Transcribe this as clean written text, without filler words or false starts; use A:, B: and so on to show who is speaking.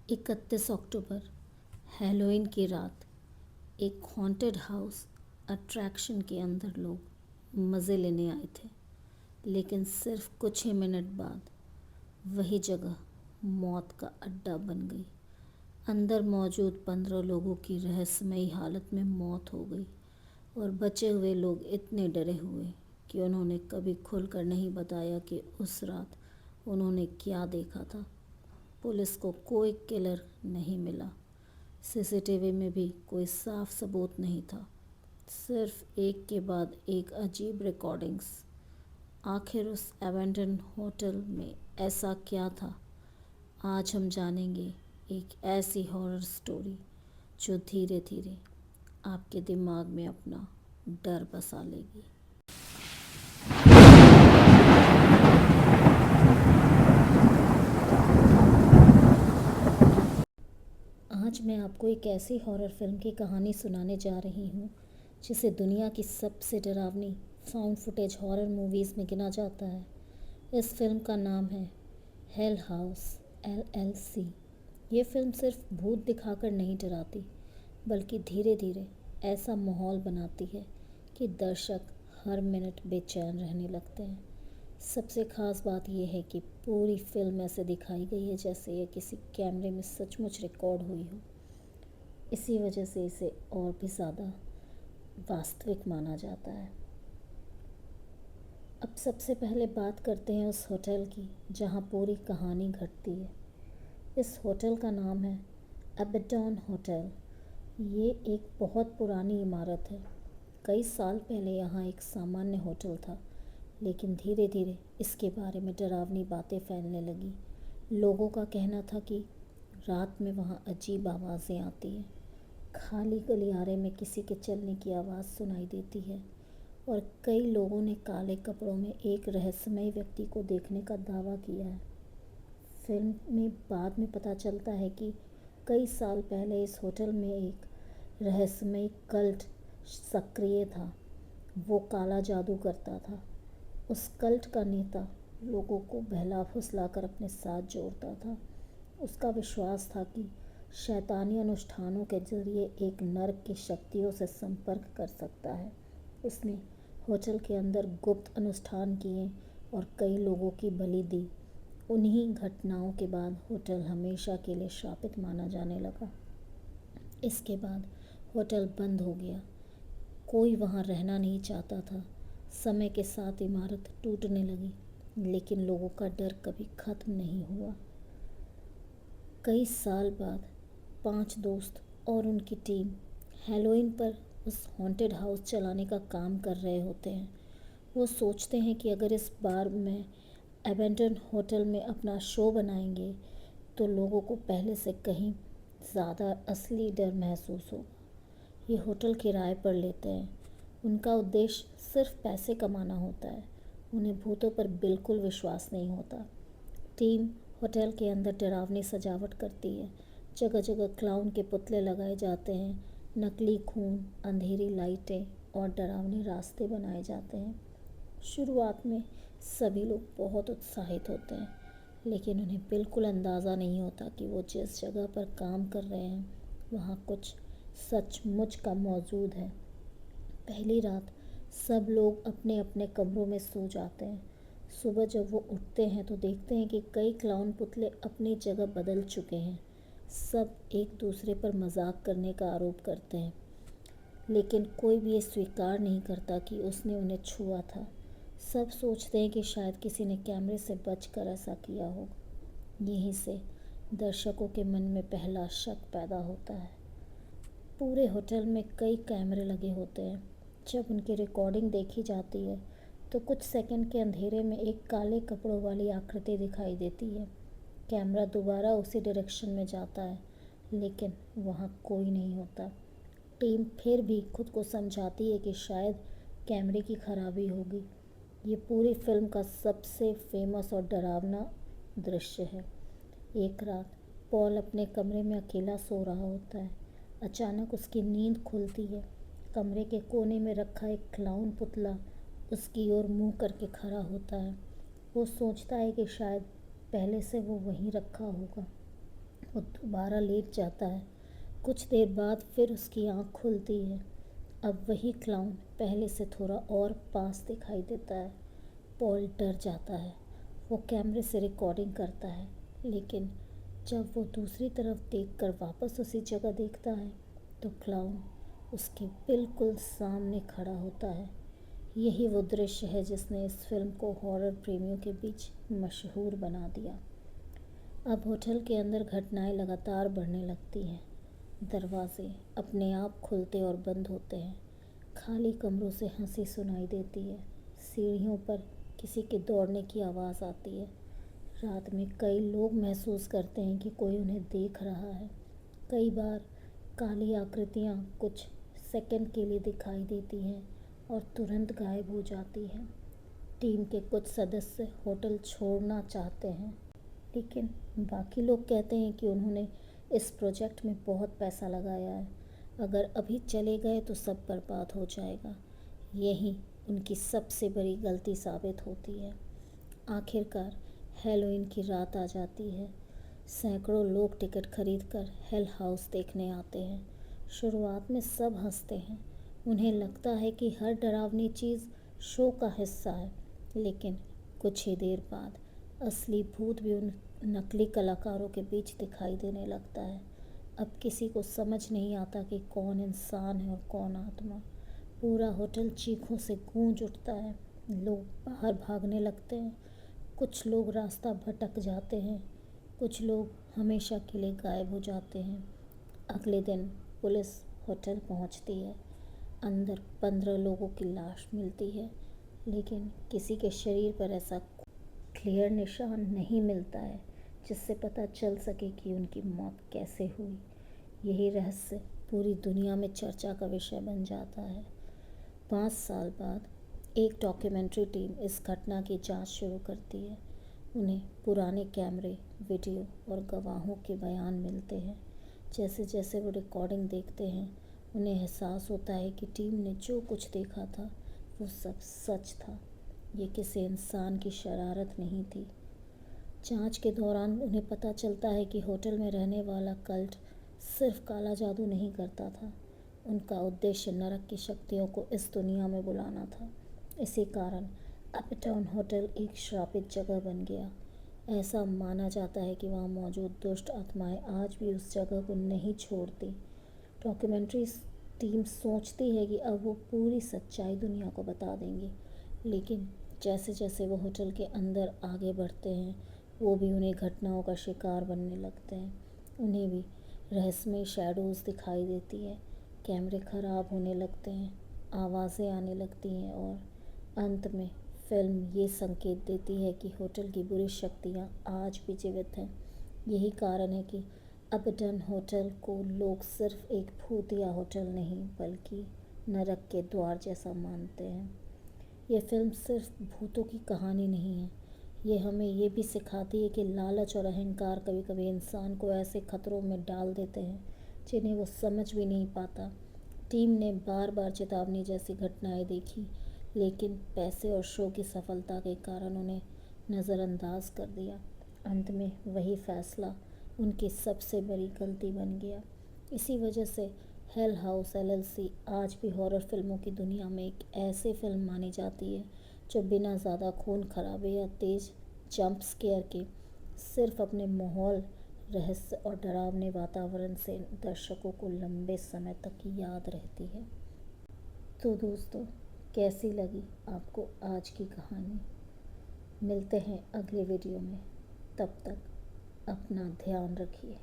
A: 31 अक्टूबर, Halloween की रात। एक हॉन्टेड हाउस अट्रैक्शन के अंदर लोग मज़े लेने आए थे, लेकिन सिर्फ कुछ ही मिनट बाद वही जगह मौत का अड्डा बन गई। अंदर मौजूद 15 लोगों की रहस्यमयी हालत में मौत हो गई और बचे हुए लोग इतने डरे हुए कि उन्होंने कभी खुलकर नहीं बताया कि उस रात उन्होंने क्या देखा था। पुलिस को कोई किलर नहीं मिला, सीसीटीवी में भी कोई साफ सबूत नहीं था, सिर्फ एक के बाद एक अजीब रिकॉर्डिंग्स। आखिर उस एबेंडन होटल में ऐसा क्या था? आज हम जानेंगे एक ऐसी हॉरर स्टोरी जो धीरे धीरे आपके दिमाग में अपना डर बसा लेगी। आज मैं आपको एक ऐसी हॉरर फिल्म की कहानी सुनाने जा रही हूँ जिसे दुनिया की सबसे डरावनी फाउंड फुटेज हॉरर मूवीज़ में गिना जाता है। इस फिल्म का नाम है हेल हाउस LLC। ये फिल्म सिर्फ भूत दिखाकर नहीं डराती, बल्कि धीरे धीरे ऐसा माहौल बनाती है कि दर्शक हर मिनट बेचैन रहने लगते हैं। सबसे ख़ास बात यह है कि पूरी फिल्म ऐसे दिखाई गई है जैसे ये किसी कैमरे में सचमुच रिकॉर्ड हुई हो। इसी वजह से इसे और भी ज़्यादा वास्तविक माना जाता है। अब सबसे पहले बात करते हैं उस होटल की जहाँ पूरी कहानी घटती है। इस होटल का नाम है एबेटॉन होटल। ये एक बहुत पुरानी इमारत है। कई साल पहले यहाँ एक सामान्य होटल था, लेकिन धीरे धीरे इसके बारे में डरावनी बातें फैलने लगी। लोगों का कहना था कि रात में वहाँ अजीब आवाज़ें आती हैं, खाली गलियारे में किसी के चलने की आवाज़ सुनाई देती है और कई लोगों ने काले कपड़ों में एक रहस्यमय व्यक्ति को देखने का दावा किया है। फिल्म में बाद में पता चलता है कि कई साल पहले इस होटल में एक रहस्यमय कल्ट सक्रिय था। वो काला जादू करता था। उस कल्ट का नेता लोगों को बहला फुसला कर अपने साथ जोड़ता था। उसका विश्वास था कि शैतानी अनुष्ठानों के जरिए एक नर की शक्तियों से संपर्क कर सकता है। उसने होटल के अंदर गुप्त अनुष्ठान किए और कई लोगों की बलि दी। उन्हीं घटनाओं के बाद होटल हमेशा के लिए श्रापित माना जाने लगा। इसके बाद होटल बंद हो गया। कोई वहाँ रहना नहीं चाहता था। समय के साथ इमारत टूटने लगी, लेकिन लोगों का डर कभी खत्म नहीं हुआ। कई साल बाद 5 दोस्त और उनकी टीम हैलोवीन पर उस हॉन्टेड हाउस चलाने का काम कर रहे होते हैं। वो सोचते हैं कि अगर इस बार में एबेंडन होटल में अपना शो बनाएंगे तो लोगों को पहले से कहीं ज़्यादा असली डर महसूस होगा। ये होटल किराए पर लेते हैं। उनका उद्देश्य सिर्फ पैसे कमाना होता है। उन्हें भूतों पर बिल्कुल विश्वास नहीं होता। टीम होटल के अंदर डरावनी सजावट करती है। जगह जगह क्लाउन के पुतले लगाए जाते हैं, नकली खून, अंधेरी लाइटें और डरावने रास्ते बनाए जाते हैं। शुरुआत में सभी लोग बहुत उत्साहित होते हैं, लेकिन उन्हें बिल्कुल अंदाज़ा नहीं होता कि वो जिस जगह पर काम कर रहे हैं वहाँ कुछ सचमुच का मौजूद है। पहली रात सब लोग अपने अपने कमरों में सो जाते हैं। सुबह जब वो उठते हैं तो देखते हैं कि कई क्लाउन पुतले अपनी जगह बदल चुके हैं। सब एक दूसरे पर मजाक करने का आरोप करते हैं, लेकिन कोई भी ये स्वीकार नहीं करता कि उसने उन्हें छुआ था। सब सोचते हैं कि शायद किसी ने कैमरे से बचकर ऐसा किया होगा। यहीं से दर्शकों के मन में पहला शक पैदा होता है। पूरे होटल में कई कैमरे लगे होते हैं। जब उनकी रिकॉर्डिंग देखी जाती है तो कुछ सेकंड के अंधेरे में एक काले कपड़ों वाली आकृति दिखाई देती है। कैमरा दोबारा उसी डायरेक्शन में जाता है, लेकिन वहाँ कोई नहीं होता। टीम फिर भी खुद को समझाती है कि शायद कैमरे की खराबी होगी। ये पूरी फिल्म का सबसे फेमस और डरावना दृश्य है। एक रात पॉल अपने कमरे में अकेला सो रहा होता है। अचानक उसकी नींद खुलती है। कमरे के कोने में रखा एक क्लाउन पुतला उसकी ओर मुंह करके खड़ा होता है। वो सोचता है कि शायद पहले से वो वहीं रखा होगा। वो दोबारा लेट जाता है। कुछ देर बाद फिर उसकी आँख खुलती है। अब वही क्लाउन पहले से थोड़ा और पास दिखाई देता है। पॉल डर जाता है। वो कैमरे से रिकॉर्डिंग करता है, लेकिन जब वो दूसरी तरफ देखकर वापस उसी जगह देखता है तो क्लाउन उसके बिल्कुल सामने खड़ा होता है। यही वो दृश्य है जिसने इस फिल्म को हॉरर प्रेमियों के बीच मशहूर बना दिया। अब होटल के अंदर घटनाएं लगातार बढ़ने लगती हैं। दरवाजे अपने आप खुलते और बंद होते हैं। खाली कमरों से हंसी सुनाई देती है। सीढ़ियों पर किसी के दौड़ने की आवाज़ आती है। रात में कई लोग महसूस करते हैं कि कोई उन्हें देख रहा है। कई बार काली आकृतियाँ कुछ सेकंड के लिए दिखाई देती हैं और तुरंत गायब हो जाती हैं। टीम के कुछ सदस्य होटल छोड़ना चाहते हैं, लेकिन बाकी लोग कहते हैं कि उन्होंने इस प्रोजेक्ट में बहुत पैसा लगाया है। अगर अभी चले गए तो सब बर्बाद हो जाएगा। यही उनकी सबसे बड़ी गलती साबित होती है। आखिरकार हैलोवीन की रात आ जाती है। सैकड़ों लोग टिकट खरीदकर हेल हाउस देखने आते हैं। शुरुआत में सब हंसते हैं। उन्हें लगता है कि हर डरावनी चीज़ शो का हिस्सा है, लेकिन कुछ ही देर बाद असली भूत भी उन नकली कलाकारों के बीच दिखाई देने लगता है। अब किसी को समझ नहीं आता कि कौन इंसान है और कौन आत्मा। पूरा होटल चीखों से गूंज उठता है। लोग बाहर भागने लगते हैं। कुछ लोग रास्ता भटक जाते हैं। कुछ लोग हमेशा के लिए गायब हो जाते हैं। अगले दिन पुलिस होटल पहुंचती है। अंदर 15 लोगों की लाश मिलती है, लेकिन किसी के शरीर पर ऐसा क्लियर निशान नहीं मिलता है जिससे पता चल सके कि उनकी मौत कैसे हुई। यही रहस्य पूरी दुनिया में चर्चा का विषय बन जाता है। 5 साल बाद एक डॉक्यूमेंट्री टीम इस घटना की जांच शुरू करती है। उन्हें पुराने कैमरे, वीडियो और गवाहों के बयान मिलते हैं। जैसे जैसे वो रिकॉर्डिंग देखते हैं, उन्हें एहसास होता है कि टीम ने जो कुछ देखा था वो सब सच था। ये किसी इंसान की शरारत नहीं थी। जांच के दौरान उन्हें पता चलता है कि होटल में रहने वाला कल्ट सिर्फ काला जादू नहीं करता था। उनका उद्देश्य नरक की शक्तियों को इस दुनिया में बुलाना था। इसी कारण अपटाउन होटल एक श्रापित जगह बन गया। ऐसा माना जाता है कि वहाँ मौजूद दुष्ट आत्माएं आज भी उस जगह को नहीं छोड़ती। डॉक्यूमेंट्री टीम सोचती है कि अब वो पूरी सच्चाई दुनिया को बता देंगे, लेकिन जैसे जैसे वो होटल के अंदर आगे बढ़ते हैं, वो भी उन्हें घटनाओं का शिकार बनने लगते हैं। उन्हें भी रहस्यमय शैडोज़ दिखाई देती है। कैमरे ख़राब होने लगते हैं, आवाज़ें आने लगती हैं और अंत में फिल्म ये संकेत देती है कि होटल की बुरी शक्तियाँ आज भी जीवित हैं। यही कारण है कि अबडन होटल को लोग सिर्फ एक भूतिया होटल नहीं बल्कि नरक के द्वार जैसा मानते हैं। यह फिल्म सिर्फ भूतों की कहानी नहीं है, ये हमें ये भी सिखाती है कि लालच और अहंकार कभी कभी इंसान को ऐसे खतरों में डाल देते हैं जिन्हें वो समझ भी नहीं पाता। टीम ने बार बार चेतावनी जैसी घटनाएं देखी, लेकिन पैसे और शो की सफलता के कारण उन्हें नज़रअंदाज कर दिया। अंत में वही फैसला उनकी सबसे बड़ी गलती बन गया। इसी वजह से हेल हाउस एलएलसी आज भी हॉरर फिल्मों की दुनिया में एक ऐसी फिल्म मानी जाती है जो बिना ज़्यादा खून खराबे या तेज़ जंप स्केयर के सिर्फ अपने माहौल, रहस्य और डरावने वातावरण से दर्शकों को लंबे समय तक याद रहती है। तो दोस्तों, कैसी लगी आपको आज की कहानी? मिलते हैं अगले वीडियो में। तब तक अपना ध्यान रखिए।